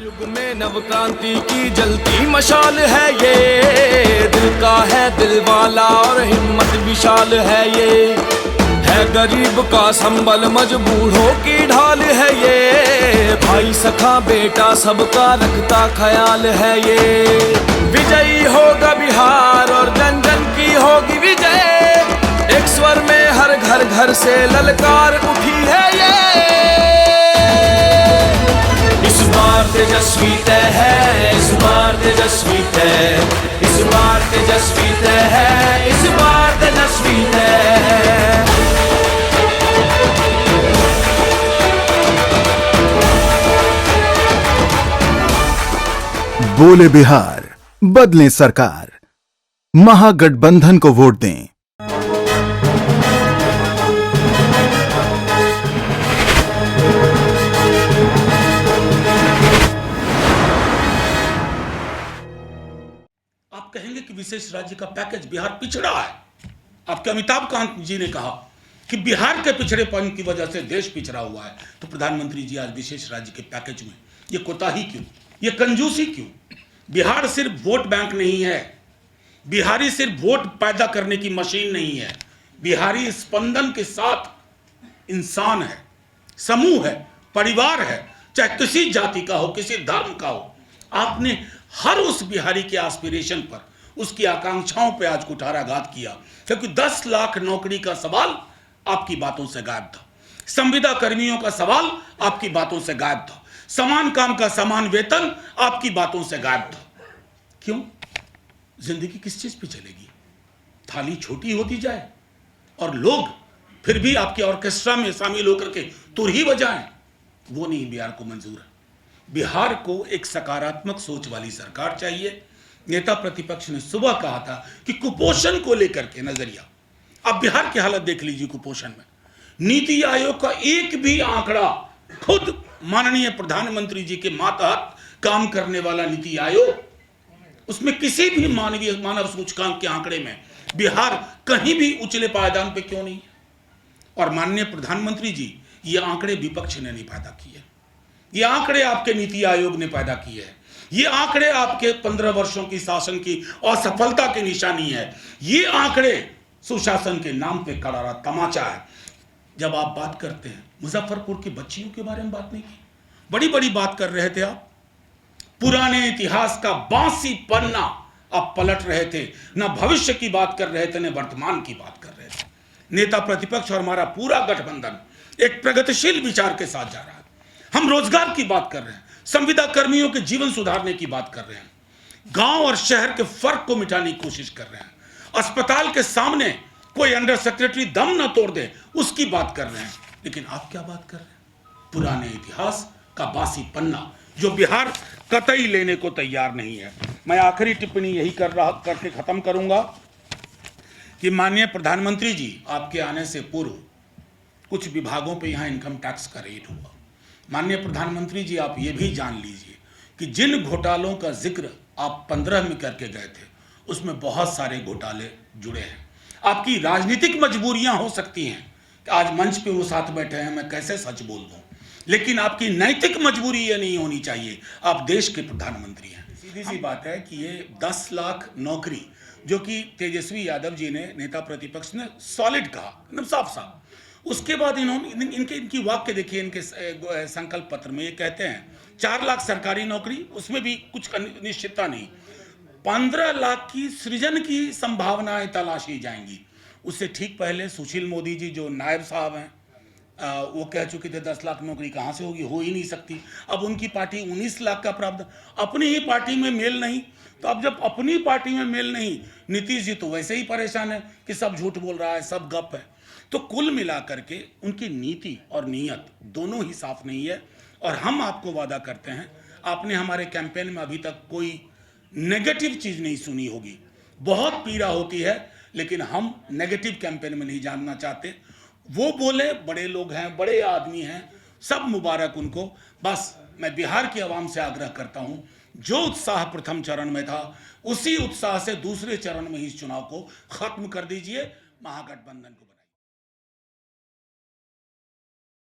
युग में नव क्रांति की जलती मशाल है ये, दिल का है दिल वाला और हिम्मत विशाल है ये, है गरीब का संबल मजबूरों की ढाल है ये, भाई सखा बेटा सबका रखता ख्याल है ये। विजयी होगा बिहार और जन जन की होगी विजय, एक स्वर में हर घर घर से ललकार उठी है ये। इस बार तेजस्वी तय है, इस बार तेजस्वी तय, इस बार तेजस्वी तय है, इस बार तेजस्वी तय। बोले बिहार, बदले सरकार, महागठबंधन को वोट दें। आप कहेंगे कि विशेष राज्य का पैकेज बिहार पिछड़ा है। आपके अमिताभ कांत जी ने कहा कि बिहार के पिछड़ेपन की वजह से देश पिछड़ा हुआ है, तो प्रधानमंत्री जी आज विशेष राज्य के पैकेज में ये कोताही क्यों, ये कंजूसी क्यों? बिहार सिर्फ वोट बैंक नहीं है, बिहारी सिर्फ वोट पैदा करने की मशीन नहीं है, बिहारी स्पंदन के साथ इंसान है, समूह है, परिवार है, चाहे किसी जाति का हो, किसी धर्म का हो। आपने हर उस बिहारी के एस्पिरेशन पर, उसकी आकांक्षाओं पर आज कुठाराघात किया, क्योंकि 10 लाख नौकरी का सवाल आपकी बातों से गायब था, संविदा कर्मियों का सवाल आपकी बातों से गायब था, समान काम का समान वेतन आपकी बातों से गायब था। क्यों? जिंदगी किस चीज पे चलेगी? थाली छोटी होती जाए और लोग फिर भी आपके ऑर्केस्ट्रा में शामिल होकर के तुरही बजाएं, वो नहीं बिहार को मंजूर है। बिहार को एक सकारात्मक सोच वाली सरकार चाहिए। नेता प्रतिपक्ष ने सुबह कहा था कि कुपोषण को लेकर के नजरिया, अब बिहार की हालत देख लीजिए। कुपोषण में नीति आयोग का एक भी आंकड़ा, खुद माननीय प्रधानमंत्री जी के मातहत काम करने वाला नीति आयोग, उसमें किसी भी मानव सूचकांक के आंकड़े में बिहार कहीं भी उचले पायदान पे क्यों नहीं है? और माननीय प्रधानमंत्री जी, ये आंकड़े विपक्ष ने नहीं पैदा किए, ये आंकड़े आपके नीति आयोग ने पैदा किए हैं, ये आंकड़े आपके 15 वर्षों की शासन की असफलता की निशानी है, ये आंकड़े सुशासन के नाम पे करारा तमाचा है। जब आप बात करते हैं मुजफ्फरपुर की बच्चियों के बारे में बात नहीं की, बड़ी बड़ी बात कर रहे थे आप, पुराने इतिहास का बासी पन्ना आप पलट रहे थे, ना भविष्य की बात कर रहे थे, न वर्तमान की बात कर रहे थे। नेता प्रतिपक्ष और हमारा पूरा गठबंधन एक प्रगतिशील विचार के साथ जा रहा है। हम रोजगार की बात कर रहे हैं, संविदा कर्मियों के जीवन सुधारने की बात कर रहे हैं, गांव और शहर के फर्क को मिटाने की कोशिश कर रहे हैं, अस्पताल के सामने कोई अंडर सेक्रेटरी दम न तोड़ दे उसकी बात कर रहे हैं। लेकिन आप क्या बात कर रहे हैं? पुराने इतिहास का बासी पन्ना जो बिहार कतई लेने को तैयार नहीं है। मैं आखिरी टिप्पणी यही करके खत्म करूंगा कि माननीय प्रधानमंत्री जी, आपके आने से पूर्व कुछ विभागों पे यहां इनकम टैक्स का रेट हुआ। माननीय प्रधानमंत्री जी, आप ये भी जान लीजिए कि जिन घोटालों का जिक्र आप 15 में करके गए थे, उसमें बहुत सारे घोटाले जुड़े हैं। आपकी राजनीतिक मजबूरियां हो सकती हैं कि आज मंच पे वो साथ बैठे हैं, मैं कैसे सच बोल दूं, लेकिन आपकी नैतिक मजबूरी ये नहीं होनी चाहिए। आप देश के प्रधानमंत्री हैं। सीधी सी बात है कि ये 10 लाख नौकरी जो कि तेजस्वी यादव जी ने, नेता प्रतिपक्ष ने सॉलिड कहा, एकदम साफ साफ, उसके बाद इन्होंने इनकी वाक्य देखिए, इनके संकल्प पत्र में ये कहते हैं 4 लाख सरकारी नौकरी, उसमें भी कुछ निश्चितता नहीं, 15 लाख की सृजन की संभावनाएं तलाशी जाएंगी। उससे ठीक पहले सुशील मोदी जी जो नायब साहब हैं, वो कह चुके थे 10 लाख नौकरी कहाँ से होगी, हो ही नहीं सकती। अब उनकी पार्टी 19 लाख का प्रावधान, अपनी ही पार्टी में मेल नहीं। तो अब जब अपनी पार्टी में मेल नहीं, नीतीश जी तो वैसे ही परेशान है कि सब झूठ बोल रहा है, सब गप है। तो कुल मिलाकर के उनकी नीति और नीयत दोनों ही साफ नहीं है। और हम आपको वादा करते हैं, आपने हमारे कैंपेन में अभी तक कोई नेगेटिव चीज नहीं सुनी होगी। बहुत पीड़ा होती है, लेकिन हम नेगेटिव कैंपेन में नहीं जानना चाहते। वो बोले बड़े लोग हैं, बड़े आदमी हैं, सब मुबारक उनको। बस मैं बिहार की आवाम से आग्रह करता हूं, जो उत्साह प्रथम चरण में था, उसी उत्साह से दूसरे चरण में ही इस चुनाव को खत्म कर दीजिए, महागठबंधन को